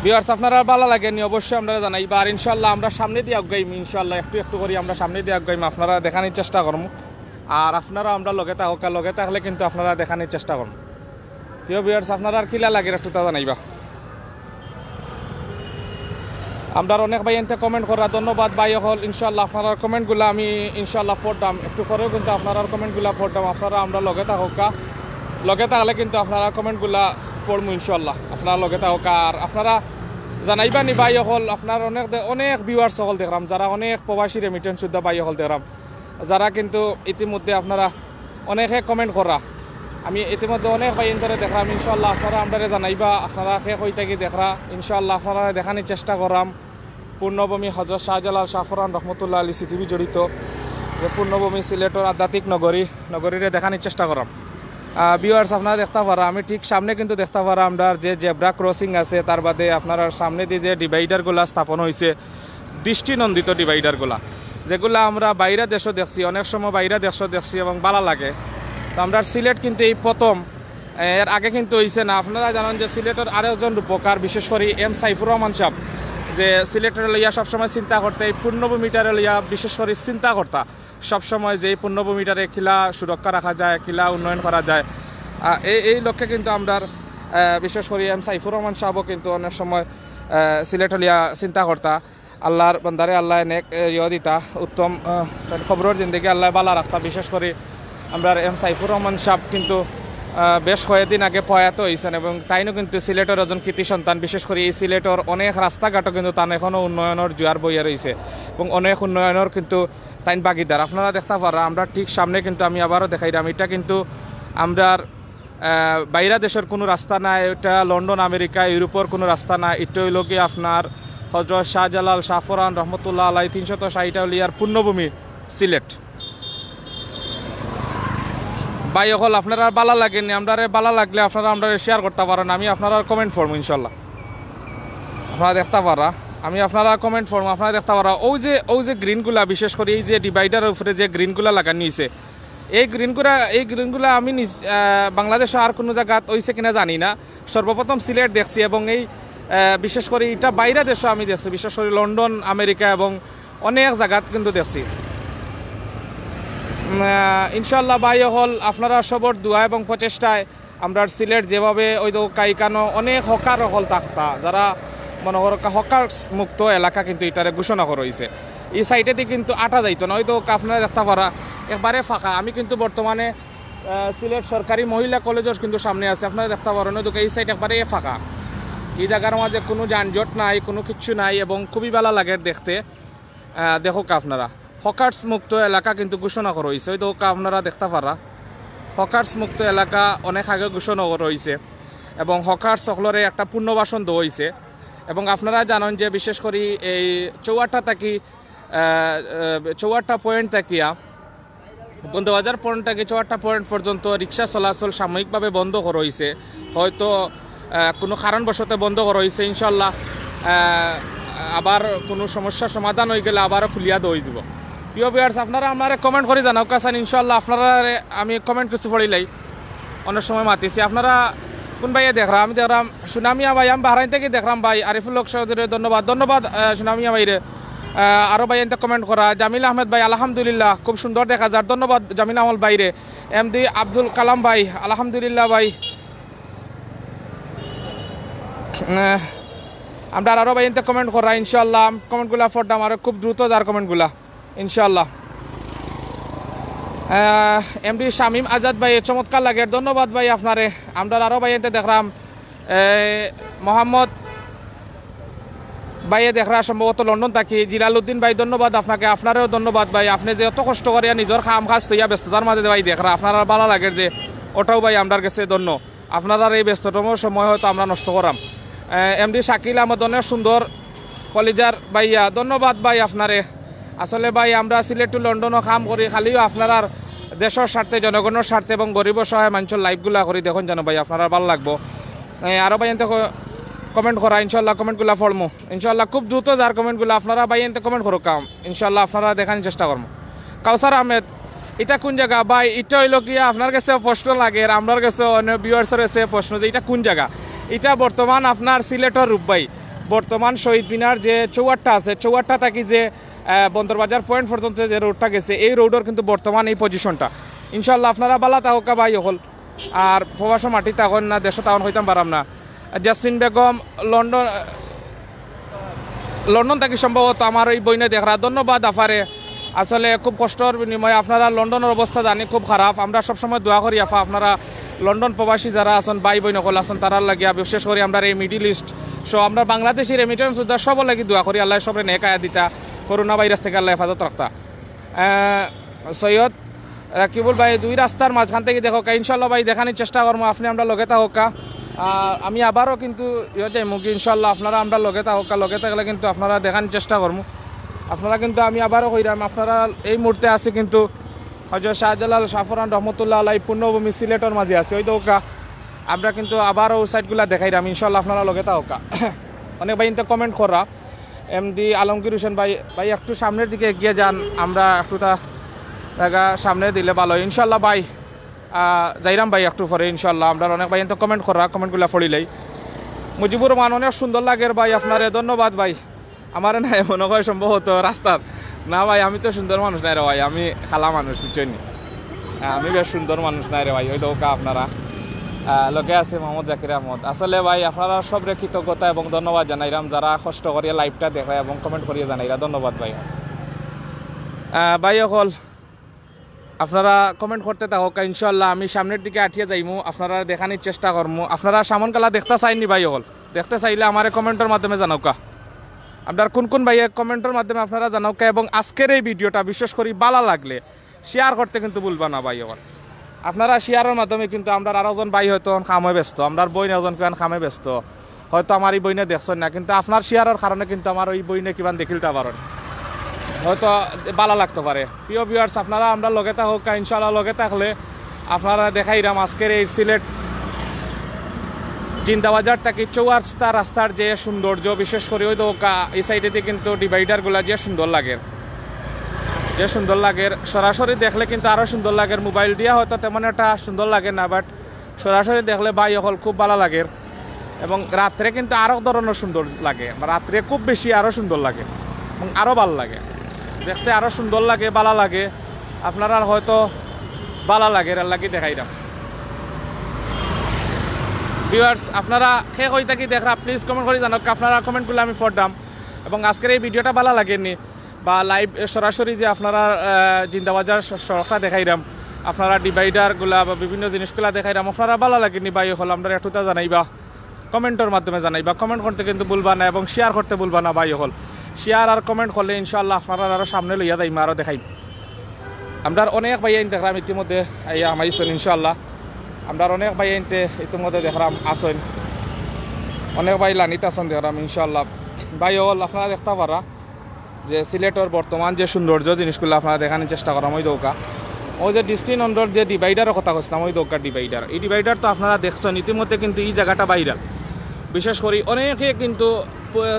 ভিউয়ার্স, আপনারা ভালো লাগেনি অবশ্যই আপনারা জানাইবা। আর ইনশাল্লাহ আমরা সামনে দিয়ে আগাইম, ইনশাল্লাহ একটু একটু করি আমরা সামনে দিয়ে আগাইম, আপনারা দেখানোর চেষ্টা করবো। আর আপনারা আমরা লগে থাকলে কিন্তু আপনারা দেখানোর চেষ্টা করুন। প্রিয় ভিউয়ার্স, আপনারা আর কিলা লাগে একটু তা জানাইবা। আমরা অনেক ভাই এনতে কমেন্ট করা, ধন্যবাদ ভাই হল। ইনশাল্লাহ আপনার কমেন্টগুলো আমি ইনশাল্লাহ পড়তাম, একটু পরেও কিন্তু আপনার কমেন্টগুলো পড়তাম। আপনারা আমরা লগে থাকলে কিন্তু আপনারা কমেন্টগুলা পড়বো ইনশাল্লাহ, আপনারা লগে থাকা। আর আপনারা জানাইবা নি ভাই হল, আপনার অনেক ভিউয়ার্স হল দেখলাম যারা অনেক প্রবাসী রেমিটেন্স শুদ্ধ ভাই হল দেখলাম, যারা কিন্তু ইতিমধ্যে আপনারা অনেকে কমেন্ট করা, আমি ইতিমধ্যে অনেক ভাই ধরে দেখলাম। ইনশাল্লাহ আপনারা আমরা জানাইবা, আপনারা শেষ হয়ে থাকি দেখরা ইনশাল্লাহ আপনারা দেখানোর চেষ্টা করাম। পূর্ণভূমি হজরত শাহজালাল শাহফরান রহমতুল্লাহ আলী স্মৃতি জড়িত যে পূর্ণভূমি সিলেটের আধ্যাত্মিক নগরীরে দেখানোর চেষ্টা করাম। ভিউয়ার্স, আপনারা দেখতে পারা আমি ঠিক সামনে কিন্তু দেখতে পারা আমরা যে জেব্রা ক্রসিং আছে, তার বাদে আপনারা সামনে দিয়ে যে ডিভাইডারগুলা স্থাপন হয়েছে, দৃষ্টিনন্দিত ডিভাইডারগুলা যেগুলো আমরা বাইরে দেশও দেখছি, অনেক সময় বাইরে দেশও দেখছি এবং ভালো লাগে। তো আমরা সিলেট কিন্তু এই প্রথম, এর আগে কিন্তু হয়েছে না। আপনারা জানেন যে সিলেটের আরেকজন রূপকার বিশেষ করে এম সাইফুর রহমান সাহেব, যে সিলেটের লইয়া সবসময় চিন্তা করতে, এই পূর্ণভূমিটারে লইয়া বিশেষ করে চিন্তা করতা সবসময় যে এই পূর্ণভূমিটারে কিলা সুরক্ষা রাখা যায়, কিলা উন্নয়ন করা যায়। এই লক্ষ্যে কিন্তু আমরা বিশেষ করে এম সাইফুর রহমান সাহেবও কিন্তু অনেক সময় সিলেট লিয়া চিন্তা করতা। আল্লাহর বন্দারে আল্লাহ নেক দিতা, উত্তম খবরের জিন্দগি আল্লাহ বালা রাখতা। বিশেষ করে আমরা এম সাইফুর রহমান সাহেব কিন্তু বেশ কয়েকদিন আগে প্রয়াত হয়েছেন এবং তাইনও কিন্তু সিলেটের একজন কৃতি সন্তান। বিশেষ করে এই সিলেটের অনেক রাস্তাঘাটও কিন্তু তান এখনও উন্নয়নের জোয়ার বইয়া রয়েছে এবং অনেক উন্নয়নের কিন্তু তাইন বাগিদার। আপনারা দেখতে পারা আমরা ঠিক সামনে কিন্তু আমি আবারও দেখাইলাম, এটা কিন্তু আমরা বাইরা দেশের কোনো রাস্তা না, এটা লন্ডন আমেরিকা ইউরোপের কোনো রাস্তা না, এটা হইল কি আপনার হজরত শাহজালাল শাহফরান রহমতুল্লাহ আলাই 360 লিয়ার পূর্ণভূমি সিলেট। ভাই হল আপনারা ভালো লাগেনি, আমরা ভালো লাগলে আপনারা আমরা শেয়ার করতে পারেন, আমি আপনারা কমেন্ট করবো ইনশাল্লাহ। আপনারা দেখতে পারা আমি আপনারা কমেন্ট করবো, আপনারা দেখতে পারা ওই যে গ্রিনগুলা, বিশেষ করে এই যে ডিভাইডারের উপরে যে গ্রিনগুলা লাগানো হয়েছে, এই গ্রিনগুলা আমি বাংলাদেশে আর কোনো জায়গাত হয়েছে কিনা জানি না, সর্বপ্রথম সিলেট দেখছি এবং এই বিশেষ করে এটা বাইরে দেশে আমি দেখছি, বিশেষ করে লন্ডন আমেরিকা এবং অনেক জায়গাত কিন্তু দেখছি। ইনশাল্লাহ ভাই হল আপনারা সবর দোয়া এবং প্রচেষ্টায় আমরা সিলেট যেভাবে ওই কাইকানো অনেক হকার হল থাকতা, যারা মনে করো হকার মুক্ত এলাকা কিন্তু এটারে ঘোষণা করা হয়েছে। এই সাইডেতে কিন্তু আটা যাইতো না, হয়তো আপনারা দেখতে পারা একবারে ফাঁকা। আমি কিন্তু বর্তমানে সিলেট সরকারি মহিলা কলেজের কিন্তু সামনে আছে, আপনারা দেখতে পারেন ওই এই সাইড একবারে ফাঁকা। এই জায়গার মাঝে কোনো যানজট নাই, কোনো কিচ্ছু নাই এবং খুবই ভালো লাগে দেখতে। দেখুক আপনারা হকার্স মুক্ত এলাকা কিন্তু ঘোষণা করা হয়েছে, হয়তো আপনারা দেখতে পারা হকার্স মুক্ত এলাকা অনেক আগে ঘোষণা করা হয়েছে এবং হকার্স সকলরে একটা পুনর্বাসন দেওয়া হয়েছে। এবং আপনারা জানেন যে বিশেষ করে এই চৌহাট্টা পয়েন্ট থাকিয়া বন্দবাজার পয়েন্ট থেকে চৌহাট্টা পয়েন্ট পর্যন্ত রিক্সা চলাচল সাময়িকভাবে বন্ধ করা হয়েছে, হয়তো কোনো কারণবশত বন্ধ করা হয়েছে। ইনশাল্লাহ আবার কোনো সমস্যার সমাধান হয়ে গেলে আবারও খুলিয়া দেওয়া যাব। প্রিয় ভিউয়ার্স, আপনারা আমার কমেন্ট করে জানাও কাছেন ইনশাল্লাহ। আপনারা আমি কমেন্ট কিছু পড়িলাই, অনেক সময় মাতিছি। আপনারা কোন ভাইয়ে দেখরা? আমি দেখলাম সুনামিয়া ভাই, আমি বাহরাইন থেকে দেখলাম ভাই আরিফুল হক চৌধুরী, ধন্যবাদ সুনামিয়া ভাইরে। আরও ভাই এনতে কমেন্ট করা জামিল আহমেদ ভাই, আলহামদুলিল্লাহ খুব সুন্দর দেখা যার, ধন্যবাদ জামিল আহমদ ভাইরে। এমডি আব্দুল কালাম ভাই, আলহামদুলিল্লাহ ভাই। আমরা আরও ভাই এনতে কমেন্ট করা ইনশাল্লাহ, কমেন্টগুলা ফোরটাম আর খুব দ্রুত যার কমেন্টগুলা ইনশাল্লাহ। এমডি শামীম আজাদ ভাই, চমৎকার লাগে, ধন্যবাদ ভাই আপনারে। আমরা আরও ভাই এনতে দেখলাম মোহাম্মদ ভাইয়ে দেখরা সম্ভবত লন্ডন থাকি জিলালউদ্দিন ভাই ধন্যবাদ আপনাকে, আপনারও ধন্যবাদ ভাই। আপনি যে অত কষ্ট করিয়া নিজের কাম কাজ তৈয়া ব্যস্ততার মাঝে ভাই দেখরা আপনারা ভালো লাগে যে ওটাও ভাই আমরার কাছে ধন্য। আপনারা এই ব্যস্ততম সময় হয়তো আমরা নষ্ট করাম। এমডি শাকিল আহমদ অনেক সুন্দর কলিজার ভাইয়া ধন্যবাদ ভাই আপনারে। আসলে ভাই আমরা সিলেট টু লন্ডনও কাম করি, খালিও আপনার দেশের স্বার্থে জনগণের স্বার্থে এবং গরিব সহায় মানুষের লাইফগুলা করি দেখুন যেন ভাই আপনারা ভালো লাগবো। আরও ভাই এনতে কমেন্ট করা ইনশাল্লাহ কমেন্টগুলো পড়মু ইনশাল্লাহ খুব দ্রুত, যার কমেন্টগুলো আপনারা ভাই এনতে কমেন্ট করো কাম ইনশাল্লাহ আপনারা দেখানোর চেষ্টা করবো। কাউসার আহমেদ এটা কোন জায়গা ভাই? এটা হইল কি আপনার কাছে প্রশ্ন লাগে, আর আমার কাছে অন্য ভিউয়ার্সের কাছে প্রশ্ন যে এটা কোন জায়গা। এটা বর্তমান আপনার সিলেটের রূপ ভাই। বর্তমান শহীদ মিনার যে চৌহাট্টা আছে, চৌহাট্টা থাকি যে বন্দরবাজার পয়েন্ট পর্যন্ত যে রোডটা গেছে, এই রোডের কিন্তু বর্তমান এই পজিশনটা। ইনশাল্লাহ আপনারা বালা তাহকা ভাই হল, আর প্রবাস মাটি তখন না দেশ তখন হইতাম পারাম না। জাসমিন বেগম লন্ডন থাকি সম্ভবত আমার এই বইনে দেখরা ধন্যবাদ আফারে। আসলে খুব কষ্টর বিনিময়ে আপনারা লন্ডনের অবস্থা জানি খুব খারাপ। আমরা সবসময় দোয়া করি আফা আপনারা লন্ডন প্রবাসী যারা আছেন ভাই বই নকল আছেন তারা লাগিয়া, বিশেষ করে আমরা এই মিডিল ইস্ট সো আমরা বাংলাদেশি রেমিটেন্স উদ্ধার সব লাগি দোয়া করি আল্লাহ সবরে নেক আয়া দিতা, করোনা ভাইরাস থেকে আল্লাহ হেফাজত রাখতা। সৈয়দ রাকিবুল ভাই দুই রাস্তার মাঝখান থেকে দেখো ইনশাল্লাহ ভাই দেখানোর চেষ্টা করবো, আপনি আমরা লগে থাকা। আমি আবারও কিন্তু যাইমু কি ইনশাল্লাহ আপনারা আমরা লগে থাকা, লগে থাকলে কিন্তু আপনারা দেখানোর চেষ্টা করবো। আপনারা কিন্তু আমি আবারও কইরাম আপনারা এই মুহূর্তে আছে কিন্তু হজরত শাহজালাল শাহফরান রহমতুল্লাহ আলাই পূর্ণভূমি সিলেটের মাঝে আছে ওই দৌকা। আমরা কিন্তু আবারও ওই সাইডগুলো দেখাইরাম ইনশাল্লাহ আপনারা লগে থাকা। অনেক ভাই কিন্তু কমেন্ট করা। এমডি আলমগীর হোসেন ভাই ভাই একটু সামনের দিকে এগিয়ে যান, আমরা একটু জায়গা সামনে দিলে ভালো ইনশাল্লাহ ভাই। যাইরাম ভাই একটু পরে ইনশাল্লাহ। আমরা অনেক ভাই তো কমেন্ট করা, কমেন্টগুলো পড়িলেই মুজিবুর রহমান অনেক সুন্দর লাগে ভাই আপনারে ধন্যবাদ ভাই। আমার না মনে হয় সম্ভবত রাস্তার না ভাই, আমি তো সুন্দর মানুষ নাই রে ভাই, আমি খালা মানুষ বুঝছেন, আমি বেশ সুন্দর মানুষ নাই রে ভাই। ওই দৌকা আপনারা লোকে আছে মোহাম্মদ জাকির আহমদ। আসলে ভাই আপনারা সব কৃতজ্ঞতা এবং ধন্যবাদ জানাইরাম যারা কষ্ট করিয়া লাইভটা দেখায় এবং কমেন্ট করিয়া জানাইরা ধন্যবাদ ভাই। ভাই অকল আপনারা কমেন্ট করতে থাকুক ইনশাল্লাহ। আমি সামনের দিকে আঠিয়ে যাইমু, আপনারা দেখানোর চেষ্টা করবো। আপনারা সামন কালা দেখতে চাইনি ভাই অকল, দেখতে চাইলে আমার কমেন্টের মাধ্যমে জানাওকা। আপনার কোন কোন ভাইয়ে কমেন্টের মাধ্যমে আপনারা জানাওকা। এবং আজকের এই ভিডিওটা বিশেষ করে ভালো লাগলে শেয়ার করতে কিন্তু ভুলবা না ভাই অকল। আপনারা শেয়ারের মাধ্যমে কিন্তু আমরা আরেকজন ভাই হয়তো কামে ব্যস্ত, আমরা বইন একজন কিমান কামে ব্যস্ত, হয়তো আমার এই বইনে দেখছেন না, কিন্তু আপনার শেয়ারের কারণে কিন্তু আমার ওই বইনে কিমান দেখিলতে পারেন, হয়তো ভালো লাগতে পারে। প্রিয় ভিউয়ার্স আপনারা আমরা লগে থাকুক ইনশাল্লাহ। লগে থাকলে আপনারা দেখাইরাম আজকের এই সিলেট জিন্দাবাজার থেকে চৌরাস্তা রাস্তার যে সৌন্দর্য, বিশেষ করে ওই দৌকা এই সাইডেতে কিন্তু ডিভাইডারগুলো যে সুন্দর লাগে, যে সুন্দর লাগে সরাসরি দেখলে কিন্তু আরও সুন্দর লাগে। মোবাইল দিয়ে হয়তো তেমন একটা সুন্দর লাগে না, বাট সরাসরি দেখলে ভাই হল খুব ভালো লাগে। এবং রাত্রে কিন্তু আরও ধরনের সুন্দর লাগে, রাত্রে খুব বেশি আরও সুন্দর লাগে এবং আরও ভালো লাগে দেখতে, আরও সুন্দর লাগে, ভালো লাগে। আপনারা হয়তো ভালো লাগে এর লাগি দেখাইলাম। ভিউয়ার্স আপনারা কে কই থাকি দেখরা প্লিজ কমেন্ট করে জানাক, আপনারা কমেন্টগুলো আমি পড়তাম। এবং আজকের এই ভিডিওটা ভালো লাগেনি বা লাইভ সরাসরি যে আপনারা জিন্দাবাজার সড়কটা দেখাইলাম, আপনারা ডিভাইডারগুলা বা বিভিন্ন জিনিসগুলা দেখাইলাম, আপনারা ভালো লাগেনি ভাই হল আমরা একটুটা জানাইবা, কমেন্টের মাধ্যমে জানাইবা। কমেন্ট করতে কিন্তু ভুলবা না এবং শেয়ার করতে ভুলবা না ভাই হল। শেয়ার আর কমেন্ট করলে ইনশাল্লাহ আপনারা আরও সামনে লইয়া যাইমা, আরও দেখাই। আমরা অনেক ভাই আইন দেখলাম ইতিমধ্যে আমাইছেন ইনশাল্লাহ। আমরা অনেক ভাই আইনতে ইতিমধ্যে দেখলাম আসেন, অনেক ভাই লানিতে আসন দেখলাম ইনশাল্লাহ। ভাই হল আপনারা দেখতে পারা যে সিলেটের বর্তমান যে সৌন্দর্য জিনিসগুলো আপনারা দেখানোর চেষ্টা করাম। ওই দৌকা ওই যে ডিস্ট্রিক্ট অন্ডর যে ডিভাইডারের কথা বলছিলাম, ওই দৌকার ডিভাইডার, এই ডিভাইডার তো আপনারা দেখছেন ইতিমধ্যে কিন্তু এই জায়গাটা ভাইরাল। বিশেষ করে অনেকে কিন্তু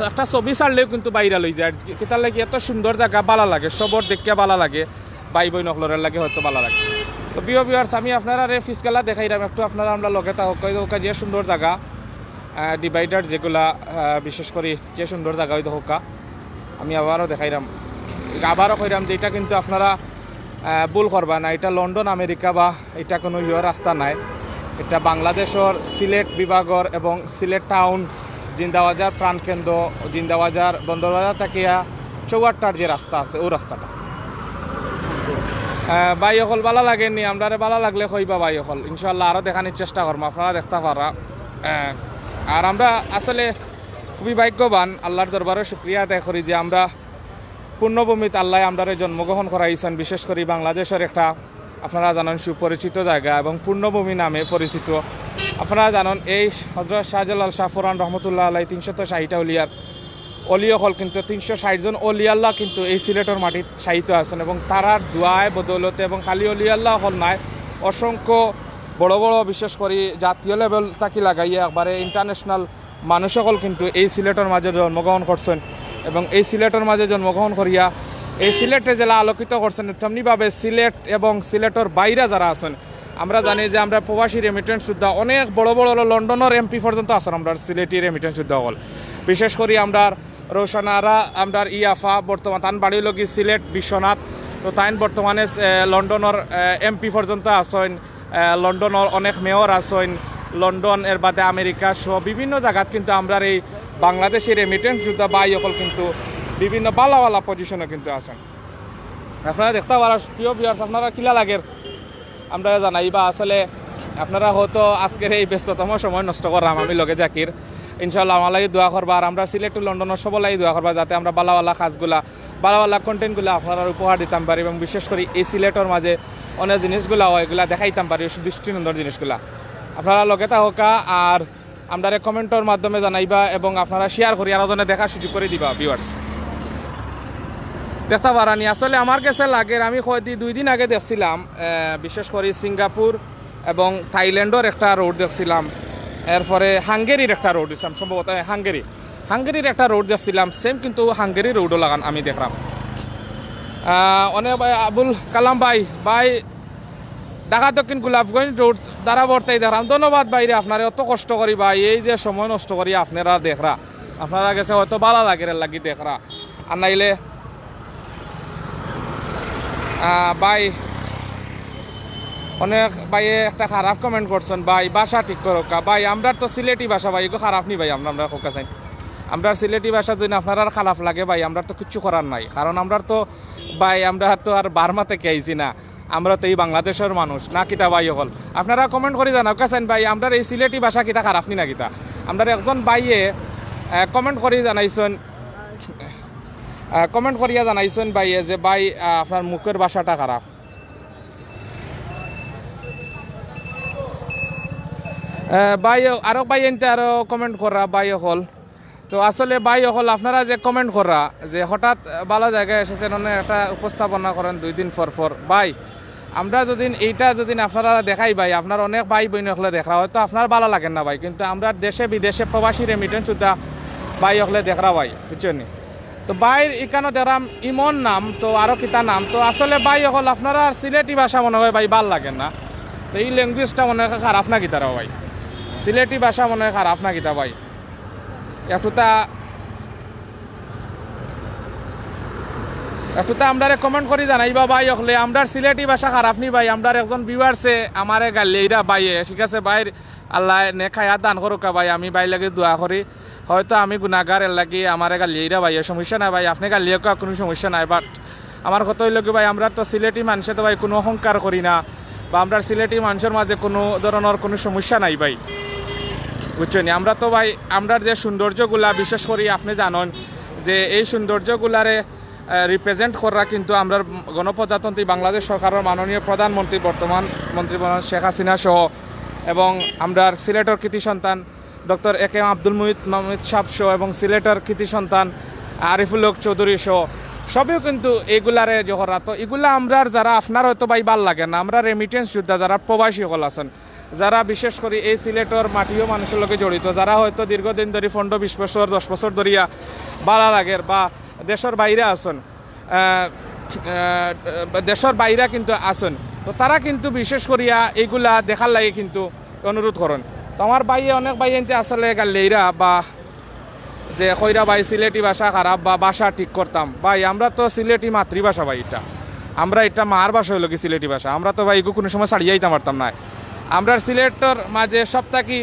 একটা ছবি ছাড়লেও কিন্তু ভাইরাল হয়ে যায়, কেতার লাগে এত সুন্দর জায়গা ভালো লাগে, সবর দেখিয়া ভালো লাগে, ভাই বই নকলরের লাগে হয়তো ভালো লাগে। তো প্রিয় ভিউয়ার্স আমি আপনারা ফিসকালা দেখাইলাম একটু, আপনারা আমরা লগে থাকা যে সুন্দর জায়গা ডিভাইডার যেগুলা, বিশেষ করে যে সুন্দর জায়গা ওই হোকা আমি আবারও দেখাইলাম, আবারও কইরাম যে এটা কিন্তু আপনারা ভুল করবা না, এটা লন্ডন আমেরিকা বা এটা কোনো রাস্তা নাই, এটা বাংলাদেশের সিলেট বিভাগের এবং সিলেট টাউন জিন্দাবাজার প্রাণকেন্দ্র জিন্দাবাজার বন্দরবাজার থাকিয়া চৌহাট্টার যে রাস্তা আছে ওই রাস্তাটা। ভাই অকল ভালো লাগেনি, আমরা ভালো লাগলে কইবা ভাই অকল ইনশাল্লাহ আরও দেখানোর চেষ্টা করবো, আপনারা দেখতে পারা। আর আমরা আসলে খুবই ভাগ্যবান, আল্লাহর দরবারে শুকরিয়া আদায় করি যে আমরা পূর্ণভূমিতে আল্লাহ আমরা জন্মগ্রহণ করাইছেন। বিশেষ করে বাংলাদেশের একটা আপনারা জানেন সুপরিচিত জায়গা এবং পূর্ণভূমি নামে পরিচিত। আপনারা জানেন এই হযরত শাহজালাল শাহ ফরান রহমতুল্লাহ আলাইহি 360টা অলিয়ার অলিয় হল, কিন্তু 360 জন অলিয়াল্লাহ কিন্তু এই সিলেটের মাটিত শায়িত আছেন এবং তারার দোয়ায় বদৌলতে এবং খালি অলিয়াল্লাহ হল নাই, অসংখ্য বড় বড় বিশেষ করে জাতীয় লেভেল তাকি লাগাইয়া একবারে ইন্টারন্যাশনাল মানুষ সকল কিন্তু এই সিলেটের মাঝে জন্মগ্রহণ করছেন এবং এই সিলেটের মাঝে জন্মগ্রহণ করিয়া এই সিলেটে জেলা আলোকিত করছেন। তেমনিভাবে সিলেট এবং সিলেটের বাইরে যারা আছেন, আমরা জানি যে আমরা প্রবাসী রেমিটেন্স যোদ্ধা অনেক বড় বড় লন্ডনের এমপি পর্যন্ত আছেন আমরা সিলেটি রেমিটেন্স যোদ্ধা হল। বিশেষ করে আমরা রোশনারা আমরা ইয়াফা বর্তমান তান বাড়ি লগি সিলেট বিশ্বনাথ, তো তাইন বর্তমানে লন্ডনের এমপি পর্যন্ত আছেন, লন্ডনের অনেক মেয়র আছেন, লন্ডন এর বাদে আমেরিকা সহ বিভিন্ন জায়গাত কিন্তু আমরা এই বাংলাদেশের রেমিটেন্স যোদ্ধা বাই সকল কিন্তু বিভিন্ন বালা বালা পজিশনে কিন্তু আছেন। আপনারা দেখতে পারা প্রিয় ভিউয়ার্স, আপনারা কিলা লাগের আমরা জানাই বা আসলে আপনারা হয়তো আজকের এই ব্যস্ততম সময় নষ্ট করাম আমি লগে জাকির, ইনশাল্লাহ আমার লাগে দোয়া করবা আর আমরা সিলেট টু লন্ডনের সব লাগে দোয়া করবা যাতে আমরা বালাওয়ালা কাজগুলা বালাওয়ালা কন্টেন্টগুলো আপনারা উপহার দিতাম পারি এবং বিশেষ করে এই সিলেটের মাঝে অনেক জিনিসগুলা হয় এগুলা দেখাইতাম পারি, দৃষ্টিনন্দন জিনিসগুলা আপনারা লগে থাকা আর আমরা কমেন্টের মাধ্যমে জানাইবা এবং আপনারা শেয়ার করি আরো জনে দেখার সুযোগ করে দিবা। ভিউয়ার্স দেখতে পারানি আসলে আমার কাছে লাগে, আমি কয়েকদিন 2 দিন আগে দেখছিলাম বিশেষ করে সিঙ্গাপুর এবং থাইল্যান্ডের একটা রোড দেখছিলাম, এরপরে হাঙ্গেরির একটা রোড দেখছিলাম, সম্ভবত হাঙ্গেরির একটা রোড দেখছিলাম, সেম কিন্তু হাঙ্গেরি রোডও লাগান আমি দেখলাম। অনেক আবুল কালাম ভাই ঢাকা দক্ষিণ গোলাপগঞ্জ রোড দ্বারা বর্তাই দেখলাম। ধন্যবাদ বাইরে আপনারা অত কষ্ট করি ভাই, এই যে সময় নষ্ট করি আপনারা দেখরা, আপনারা গেছে হয়তো ভালো লাগে লাগি দেখরা আর নাইলে ভাই অনেক ভাইয়ে একটা খারাপ কমেন্ট করছেন ভাই ভাষা ঠিক করোকা ভাই, আমরা তো সিলেটি ভাষা ভাই এগুলো খারাপ নি ভাই, আমরা কোকা চাই আমরা সিলেটি ভাষা যদি আপনার খারাপ লাগে ভাই আমরা তো কিচ্ছু করার নাই, কারণ আমরা তো ভাই আমরা তো আর বার্মা থেকে আইছি না, আমরা তো এই বাংলাদেশের মানুষ না কিতা ভাই হল। আপনারা কমেন্ট করে জানাও কাছেন ভাই আমরা এই সিলেটি ভাষা কিতা খারাপ নি না কিতা, আমরা একজন ভাইয়ে কমেন্ট করে জানাইছেন ভাইয়ে যে ভাই আপনার মুখের ভাষাটা খারাপ। ভাই আরো ভাই এনতে আরো কমেন্ট করা ভাই হল, তো আসলে ভাই হল আপনারা যে কমেন্ট করা যে হঠাৎ ভালো জায়গায় এসেছেন অনেক একটা উপস্থাপনা করেন 2 দিন পর ভাই, আমরা যদি এইটা যদি আপনারা দেখাই ভাই আপনার অনেক ভাই বোন হলে দেখা হয়তো আপনার ভালো লাগেন না ভাই, কিন্তু আমরা দেশে বিদেশে প্রবাসী রেমিটেন্স সুদ্ধা ভাই হলে দেখা ভাই বুঝছেন। তো বাইর এখানে দেখলাম ইমন নাম, তো আরো কিতা নাম, তো আসলে ভাই হল আপনারা সিলেটি ভাষা মনে হয় ভাই ভাল লাগেন না, তো এই ল্যাঙ্গুয়েজটা মনে হয় খারাপ না কিতারা ভাই, সিলেটি ভাষা মনে হয় খারাপ না কিতা ভাই, একটুটা আমরা কমেন্ট করি জানাইবা ভাই হলে আমরা সিলেটি ভাষা খারাপ নি ভাই, আমরা একজন ভিউয়ার্সে আমারে গালিয়েরা ভাইয়ে ঠিক আছে ভাই, আল্লাহ নেখায়া দান করুকা ভাই, আমি ভাই লাগে দোয়া করি, হয়তো আমি গুনাহগার এর লাগি আমারে গালিয়েরা ভাই সমস্যা নাই ভাই, আপনি গালিয়ে কোনো সমস্যা নাই, বাট আমার কথা হইল কি ভাই আমরা তো সিলেটি মানুষে তো ভাই কোনো অহংকার করি না বা আমরা সিলেটি মানুষের মাঝে কোনো ধরনের কোনো সমস্যা নাই ভাই বুঝছেন। আমরা তো ভাই আমরা যে সৌন্দর্যগুলা বিশেষ করি আপনি জানেন যে এই সৌন্দর্যগুলারে রিপ্রেজেন্ট করা কিন্তু আমরা গণপ্রজাতন্ত্রী বাংলাদেশ সরকারের মাননীয় প্রধানমন্ত্রী বর্তমান মন্ত্রী শেখ হাসিনা সহ এবং আমরা সিলেটের কৃতি সন্তান ডক্টর এ কে আব্দুল মাহমুদ সাহেব সহ এবং সিলেটের কৃতি সন্তান আরিফুল হক চৌধুরী সহ সবেও কিন্তু এগুলারে জহরা, তো এগুলা আমরা যারা আপনার হয়তো ভাই ভাল লাগে না, আমরা রেমিটেন্স যোদ্ধা যারা প্রবাসী হল আছেন, যারা বিশেষ করে এই সিলেটের মাটিও মানুষের লগে জড়িত, যারা হয়তো দীর্ঘদিন ধরে 15-20 বছর 10 বছর ধরিয়া বালা লাগের বা দেশের বাইরে আছেন, দেশের বাইরে কিন্তু আছেন, তো তারা কিন্তু বিশেষ করিয়া এইগুলা দেখার লাগে কিন্তু অনুরোধ করেন। তো আমার ভাইয়ে অনেক ভাই এনতে আসলে গাল্লেইরা বা যে কইরা ভাই সিলেটি ভাষা খারাপ বা ভাষা ঠিক করতাম ভাই, আমরা তো সিলেটি মাতৃভাষা ভাই, আমরা এটা মার ভাষা হইল কি সিলেটি ভাষা, আমরা তো ভাই কোনো সময় ছাড়িয়ে যাইতে পারতাম না। আমরা সিলেটের মাঝে সপ্তাহে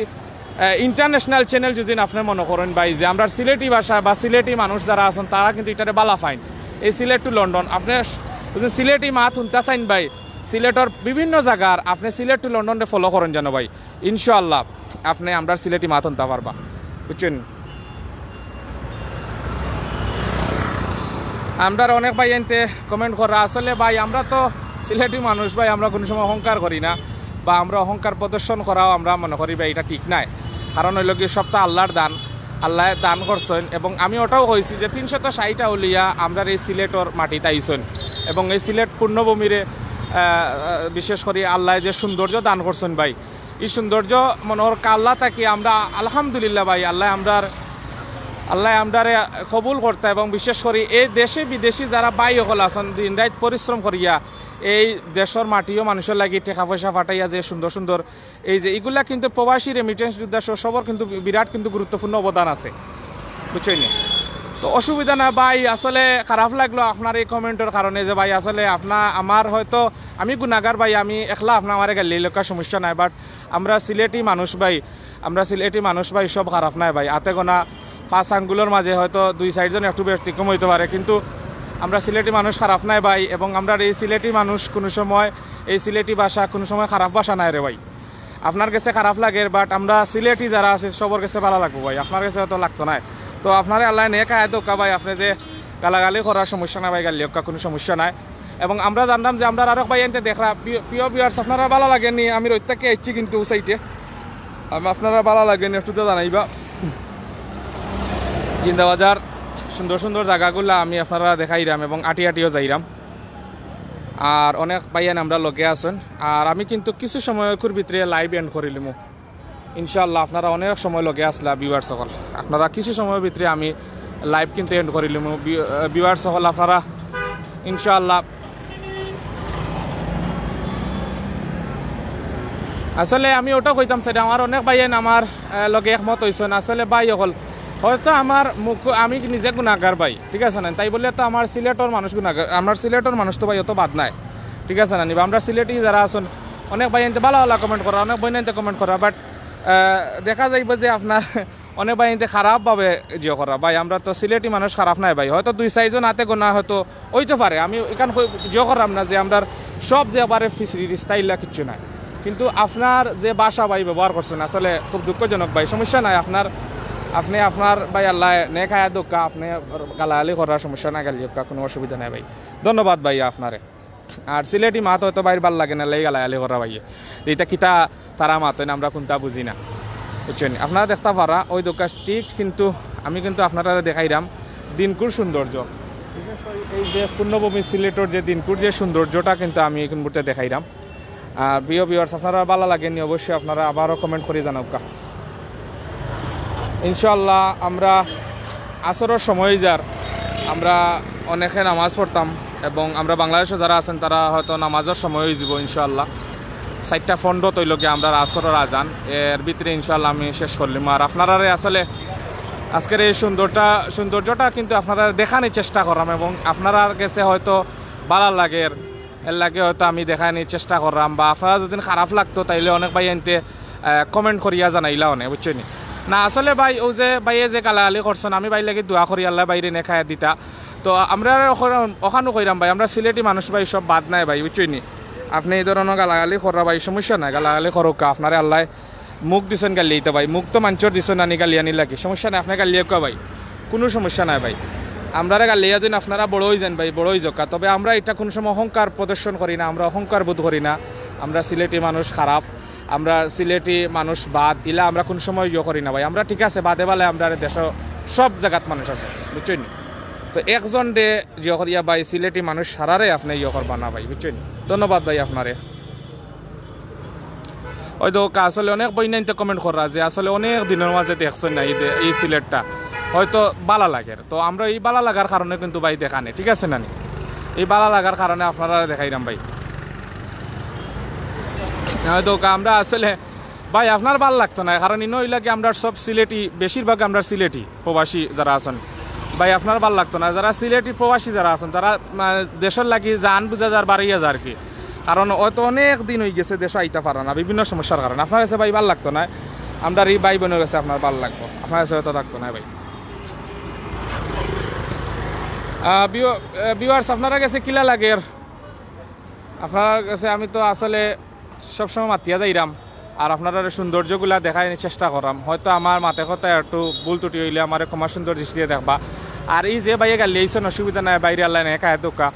ইন্টারন্যাশনাল চ্যানেল যদি আপনি মনে করেন ভাই যে আমরা সিলেটি ভাষা বা সিলেটি মানুষ যারা আছেন তারা কিন্তু এটারে বালা ফাইন, এই সিলেট টু লন্ডন আপনি সিলেটি মাত শুনতে চাইন ভাই, সিলেটের বিভিন্ন জায়গার আপনি সিলেট টু লন্ডনে ফলো করেন যেন ভাই, ইনশাআল্লাহ আপনি আমরা সিলেটি মাত শুনতে পারবা। বুঝছেন। আমরা অনেক ভাই এনতে কমেন্ট করা, আসলে ভাই আমরা তো সিলেটি মানুষ ভাই, আমরা কোনো সময় অহংকার করি না, বা আমরা অহংকার প্রদর্শন করাও আমরা মনে করি ভাই এটা ঠিক নাই। কারণ হইল কি সব তো আল্লাহর দান, আল্লাহ দান করছেন। এবং আমি ওটাও কইছি যে 360টা উলিয়া আমরা এই সিলেটর মাটিতে আইছেন, এবং এই সিলেট পূর্ণভূমিরে বিশেষ করে আল্লাহ যে সৌন্দর্য দান করছেন ভাই, এই সৌন্দর্য মনোহর কাল্লা থাকি আমরা আলহামদুলিল্লাহ ভাই আল্লাহ আমরারে কবুল করতে। এবং বিশেষ করে এই দেশে বিদেশি যারা ভাই সকল আছেন দিন রাত পরিশ্রম করিয়া এই দেশের মাটিও মানুষের লাগি টাকা পয়সা ফাটাইয়া যে সুন্দর সুন্দর এই যে এগুলা কিন্তু প্রবাসী রেমিটেন্স যোদ্ধা সবর কিন্তু বিরাট কিন্তু গুরুত্বপূর্ণ অবদান আছে, বুঝছেন। তো অসুবিধা না ভাই, আসলে খারাপ লাগলো আপনার এই কমেন্টের কারণে যে ভাই আসলে আমার হয়তো আমি গুনাগার ভাই, আমি একলা আমার গালি লোকার সমস্যা নাই, বাট আমরা সিলেটি মানুষ ভাই সব খারাপ নাই ভাই। হাতে গোনা 5 আঙ্গুলের মাঝে হয়তো 2 জন একটু ব্যতিক্রম হইতে পারে, কিন্তু আমরা সিলেটি মানুষ খারাপ নাই ভাই। এবং আমরা এই সিলেটি মানুষ কোনো সময় এই সিলেটি ভাষা কোনো সময় খারাপ ভাষা নাই রে ভাই। আপনার কাছে খারাপ লাগে, বাট আমরা সিলেটি যারা আছে সবার কাছে ভালো লাগবো ভাই, আপনার কাছে হয়তো লাগতো না। তো আপনার আল্লাহ নে কায় দোকা ভাই, আপনি যে গালাগালি করার সমস্যা নাই ভাই, গালি কোনো সমস্যা নাই। এবং আমরা জানলাম যে আমরা আরো ভাই এনতে দেখরা প্রিয় ভিউয়ার্স আপনারা ভালো লাগেনি, আমি রইতাকে আইছি কিন্তু সাইটে আপনারা ভালো লাগেনি একটু তো জানাইবা। জিন্দাবাজার সুন্দর সুন্দর জায়গাগুলো আমি আপনারা দেখাইরাম এবং আটিও যাইরাম। আর অনেক ভাইয়ান আমরা লগে আছেন, আর আমি কিন্তু কিছু সময়ের ভিতরে লাইভ এন্ড করিলিম ইনশাআল্লাহ। আপনারা অনেক সময় লগে আসলা ভিউয়ার্স সকল, আপনারা কিছু সময়ের ভিতরে আমি লাইভ কিন্তু এন্ড করিলিম ভিউয়ার্স সকল, আপনারা ইনশাআল্লাহ। আসলে আমি ওটা কইতাম সেটা আমার অনেক ভাইয়ান আমার লগে একমত হয়েছেন। আসলে ভাই সকল হয়তো আমার আমি নিজে গুণাগার ভাই, ঠিক আছে না, তাই বলে তো আমার সিলেটর মানুষ গুণাগার, আমার সিলেটর মানুষ তো ভাই অত বাদ নাই, ঠিক আছে না। আমরা সিলেটি যারা আছেন অনেক ভাই এনতে ভালো ভালো কমেন্ট করা, অনেক বই এনতে কমেন্ট করা, বাট দেখা যাইব যে আপনার অনেক ভাই এনতে খারাপভাবে জিও করা ভাই। আমরা তো সিলেটি মানুষ খারাপ নাই ভাই, হয়তো 2-4 জন হাতে গোনা হয়তো ওইতে পারে, আমি এখান জিও করাম না যে আমরা সব যে আবার ফিসিলিটিস তাইলা কিচ্ছু নাই, কিন্তু আপনার যে ভাষা ভাই ব্যবহার করছেন আসলে খুব দুঃখজনক ভাই। সমস্যা নাই, আপনি আপনার ভাই আল্লাহ নে খায়া দোকা, আপনি গালাগালি করার সমস্যা নাই, গালি কোনো অসুবিধা নাই ভাই। ধন্যবাদ ভাই আপনারে। আর সিলেটি মাত হয়তো বাইর ভাল লাগে না লাই গালাগালি করা ভাই, এইটা কিতা তারা মাত হয় না, আমরা কোনটা বুঝি না, বুঝছেন। আপনারা দেখতে পারা ওই দোকান স্ট্রিক্ট, কিন্তু আমি কিন্তু আপনারা দেখাইলাম দিনকুর সৌন্দর্য, বিশেষ করে এই যে পূর্ণভূমি সিলেটর যে দিনকুর যে সৌন্দর্যটা কিন্তু আমি এই মুহূর্তে দেখাইলাম। প্রিয় ভিউয়ার্স আপনারা ভালো লাগেনি অবশ্যই আপনারা আবারও কমেন্ট করে জানাবকা। ইনশাআল্লাহ আমরা আসরের সময় যার আমরা অনেকে নামাজ পড়তাম, এবং আমরা বাংলাদেশে যারা আছেন তারা হয়তো নামাজের সময় হয়ে যাব ইনশাআল্লাহ। 4টা 15 তৈলকে আমরা আসরের আজান এর ভিতরে ইনশাআল্লাহ আমি শেষ করলাম। আর আপনারা আসলে আজকের এই সৌন্দর্যটা কিন্তু আপনারা দেখানোর চেষ্টা করলাম, এবং আপনারা কাছে হয়তো ভালো লাগে এর লাগে হয়তো আমি দেখানোর চেষ্টা করলাম। বা আপনারা যদি খারাপ লাগতো তাইলে অনেক ভাই এনতে কমেন্ট করিয়া জানাইলা অনেক, বুঝছেন না। আসলে ভাই ও যে ভাইয়ে যে গালাগালি করছেন, আমি ভাই লাগে দোয়া করি আল্লাহ বাইরে নে খাইয়া দিতা। তো আমরা ওখানেও কইরাম ভাই, আমরা সিলেটি মানুষ ভাই সব বাদ নাই ভাই, বুঝছেন। আপনি এই ধরনের গালাগালি করা ভাই সমস্যা নাই, গালাগালি করুক, আপনারে আল্লাহ মুখ দিছেন গালি দিতে ভাই, মুখ তো মানুষের দিছেন আনি গালি আনি লাগে, সমস্যা নাই, আপনি গালিয়ে কোয়া ভাই, কোনো সমস্যা নাই ভাই। আমরা গালিয়া দিন আপনারা বড় হয়ে যান ভাই, বড় হয়ে জকা। তবে আমরা এটা কোনো সময় অহংকার প্রদর্শন করি না, আমরা অহংকার বোধ করি না। আমরা সিলেটি মানুষ খারাপ, আমরা সিলেটি মানুষ বাদ ইলা আমরা কোন সময় ইয়ে করি না ভাই। আমরা ঠিক আছে বাদে বালে আমরা দেশ সব জায়গাত মানুষ আছে, বুঝছেন। তো একজন ডে ইয়ে করিয়া ভাই সিলেটি মানুষ সারারে আপনি ইয়ে করবা না ভাই, বুঝছেন। ধন্যবাদ ভাই আপনারে। ওই তো আসলে অনেক বইনাইতে কমেন্ট করা যে আসলে অনেক দিনের মাঝে দেখছেন না এই সিলেটটা হয়তো বালা লাগে। তো আমরা এই বালা লাগার কারণে কিন্তু ভাই দেখানে, ঠিক আছে না, এই বালা লাগার কারণে আপনারা দেখাইলাম ভাই। হয়তো আমরা আসলে ভাই আপনার ভাল লাগতো না, কারণ ইনো ইলাকে আমরা সব সিলেটি, বেশিরভাগ আমরা সিলেটি প্রবাসী যারা আছেন ভাই, আপনার ভাল লাগতো না। যারা সিলেটি প্রবাসী যারা আছেন তারা দেশের লাগি জান বুঝা যার বাড়িয়ে যার কি, কারণ হয়তো অনেক দিন হয়ে গেছে দেশে আইতে পারে না বিভিন্ন সমস্যার কারণে। আপনার কাছে ভাই ভাল লাগতো না, আমরা এই ভাই বোনের কাছে আপনার ভাল লাগবো, আপনার কাছে হয়তো থাকতো না ভাই। ভিউয়ার্স আপনারা কাছে কিলা লাগে? আপনার কাছে আমি তো আসলে সবসময় মাতিয়া যাইরাম, আর আপনারা সৌন্দর্যগুলা দেখার চেষ্টা করাম। হয়তো আমার মাথা কথায় একটু ভুল ত্রুটি হইলে আমার ক্ষমা সুন্দর দৃষ্টিতে দেখবা। আর এই যে ভাইয়া গালি আইসেন অসুবিধা নাই, বাইরে আল্লাহ নেই খায় দোকা,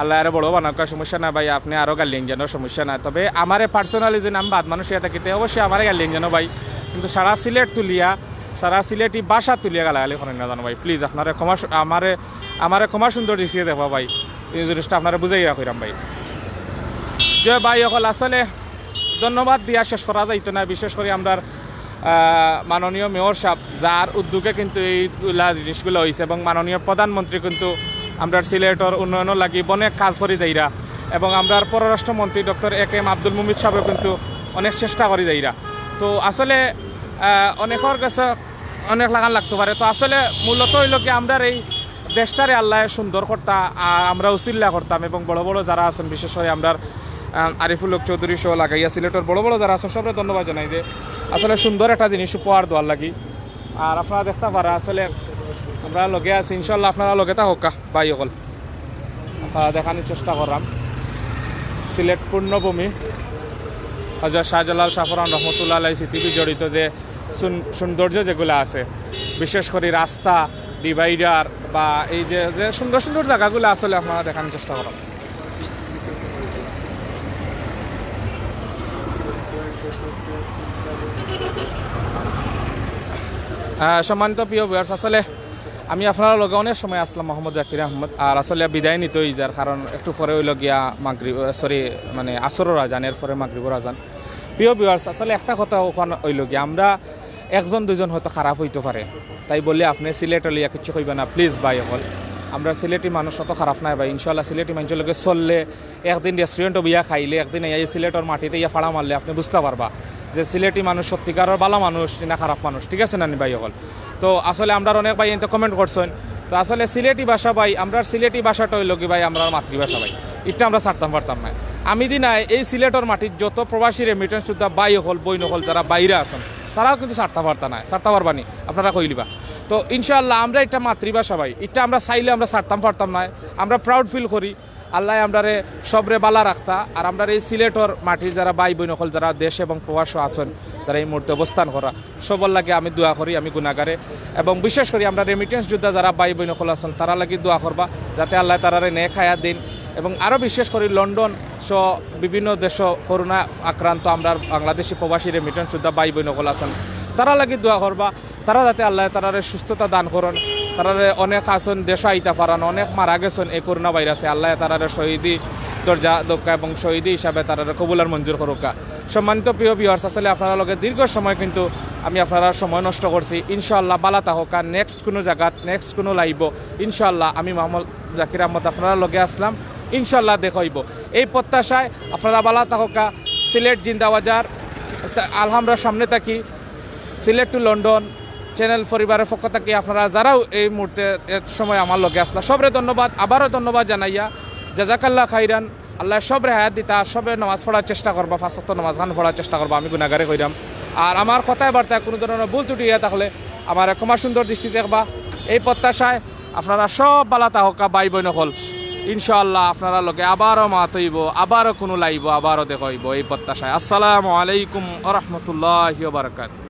আল্লাহ আরো বড় বানাকা সমস্যা নাই ভাই, আপনি আরও গালি জানো সমস্যা নাই। তবে আমার পার্সোনালি যদি আমি বাদ মানুষ ইয়ে থাকিতে অবশ্যই আমার গালি জানো ভাই, কিন্তু সারা সিলেট তুলিয়া সারা সিলেটি বাসা তুলিয়া গালাগালি করেন না জানো ভাই। প্লিজ আপনারা ক্ষমা আমারে ক্ষমা সুন্দর দৃষ্টিতে দেখবা ভাই, এই জিনিসটা আপনারা বুঝাই রাখিলাম ভাই। যে ভাই অকল আসলে ধন্যবাদ দিয়া শেষ করা যাইতো না, বিশেষ করে আমরা মাননীয় মেয়র সাহেব যার উদ্যোগে কিন্তু এইগুলা জিনিসগুলো হয়েছে, এবং মাননীয় প্রধানমন্ত্রী কিন্তু আমরা সিলেটর উন্নয়নের লাগি অনেক কাজ করে যাইরা, এবং আমরা পররাষ্ট্রমন্ত্রী ডক্টর এ.কে.এম. আব্দুল মুমিত সাহেব কিন্তু অনেক চেষ্টা করে যাইরা। তো আসলে অনেকের কাছে অনেক লাগান লাগতে পারে। তো আসলে মূলত হইল কি আমরা এই দেশটারে আল্লাহ সুন্দর করতা, আমরা উচিল্লা করতাম, এবং বড় বড় যারা আছেন বিশেষ করে আমরা আরিফুল হক চৌধুরী সহ লাগাইয়া সিলেটের বড় বড় যারা আছেন সবরে ধন্যবাদ জানাই যে আসলে সুন্দর একটা জিনিস উপহার দেওয়ার লাগি। আর আপনারা দেখতে পারা আসলে আমরা লগে আছি, ইনশাল্লাহ আপনারা লগে তা হোক ভাই অকল আপনারা দেখানোর চেষ্টা করলাম। সিলেট পূর্ণভূমি হযরত শাহজালাল শাহফরান রহমতুল্লাহ আলাইহি স্মৃতি জড়িত যে সৌন্দর্য যেগুলো আছে, বিশেষ করে রাস্তা ডিভাইডার বা এই যে যে সুন্দর সুন্দর জায়গাগুলো আসলে আপনারা দেখানোর চেষ্টা করেন। সম্মানিত প্রিয় ভিউয়ার্স, আসলে আমি আপনার লগে অনেক সময় আসলাম মোহাম্মদ জাকির আহমদ, আর আসলে বিদায় নিতে হই যার কারণ একটু পরে হইল গিয়া মাগরিব মানে আসরের আজান, এর পরে মাগরিবের আজান। প্রিয় ভিউয়ার্স, আসলে একটা কথা ওখানে হইল গিয়া আমরা একজন দুজন হয়তো খারাপ হইতে পারে, তাই বলে আপনি সিলেট লিয়া কিছু কইবে না প্লিজ ভাই অকল। আমরা সিলেটি মানুষ অত খারাপ নাই ভাই, ইনশাল্লাহ সিলেটি মানুষের লগে চললে, একদিন রেস্টুরেন্টও বিয়া খাইলে, একদিন এই সিলেটের মাটিতে ইয়া ফাড়া মারলে আপনি বুঝতে পারবা যে সিলেটি মানুষ সত্যিকারের ভালো মানুষ না খারাপ মানুষ, ঠিক আছে না ভাই অকল। তো আসলে আমরা অনেক ভাই এতে কমেন্ট করছেন, তো আসলে সিলেটি ভাষা ভাই, আমরা সিলেটি ভাষাটা হইল কি ভাই আমরা মাতৃভাষা ভাই, এটা আমরা ছাড়তাম পারতাম না। আমি দিনাই এই সিলেটের মাটির যত প্রবাসী রেমিটেন্স যোদ্ধা ভাই হল বইন হল যারা বাইরে আছেন তারাও কিন্তু ছাড়তে পারতা না, ছাড়তে পারবানি আপনারা কইলিবা। তো ইনশাআল্লাহ আমরা এটা মাতৃভাষা ভাই, এটা আমরা চাইলে আমরা ছাড়তাম পারতাম না। আমরা প্রাউড ফিল করি আল্লাহ আমরারে সবরে বালা রাখতা। আর আমরা এই সিলেটর মাটির যারা ভাই বোন হল যারা দেশ এবং প্রবাস আছেন, যারা এই মুহূর্তে অবস্থান করা, সবার লাগে আমি দোয়া করি, আমি গুণাগারে। এবং বিশেষ করে আমরা রেমিটেন্স যোদ্ধা যারা ভাই বোন হল আছেন তারা লাগি দোয়া করবা যাতে আল্লাহ তারারে নেক হায়াত দিন। এবং আরও বিশেষ করে লন্ডন সহ বিভিন্ন দেশ করোনা আক্রান্ত আমরা বাংলাদেশি প্রবাসী রেমিটেন্স যোদ্ধা ভাই বোন হল আছেন তারা লাগি দোয়া করবা, তারা যাতে আল্লাহ তারারে সুস্থতা দান করেন। তারারে অনেক আছেন দেশ আইতা পারান, অনেক মারা গেছেন এই করোনা ভাইরাসে, আল্লাহ তারারে শহীদি দরজা দোকা এবং শহীদি হিসাবে তারারে কবুলার মঞ্জুর করুকা। সম্মানিত প্রিয় ভিউয়ার্স, আসলে আপনারা লগে দীর্ঘ সময় কিন্তু আমি আপনারা সময় নষ্ট করছি। ইনশাআল্লাহ বালা তাহকা নেক্সট কোনো জায়গাত নেক্সট কোনো লাইব ইনশাআল্লাহ আমি মোহাম্মদ জাকির আহমদ আপনারা লগে আসলাম, ইনশাআল্লাহ দেখাইব এই প্রত্যাশায়। আপনারা বালা তাহকা সিলেট জিন্দাবাজার আলহামরার সামনে থাকি সিলেট টু লন্ডন চ্যানেল পরিবারের পক্ষ থেকে আপনারা যারাও এই মুহূর্তে সময় আমার লগে আসলা সবরে ধন্যবাদ, আবারও ধন্যবাদ জানাইয়া জাজাকাল্লাহ খাইরান। আল্লাহ সবরে হায়াত দিতা, সবে নামাজ পড়ার চেষ্টা করবা, 5 ওয়াক্ত নামাজ খান পড়ার চেষ্টা করবা, আমি গুনাহগারে কইরাম। আর আমার কথায় বার্তায় কোনো ধরনের ভুল ত্রুটি ইয়া থাকলে আমার ক্ষমা সুন্দর দৃষ্টি দেখবা এই প্রত্যাশায়। আপনারা সব বালা তাহকা ভাই বোন হল ইনশাআল্লাহ আপনারা লগে আবারও মাত হইব, আবারও কোনো লাইব, আবারও দেখাইব এই প্রত্যাশায়। আসসালামু আলাইকুম ওয়া রাহমাতুল্লাহি ওয়া বারাকাতুহু।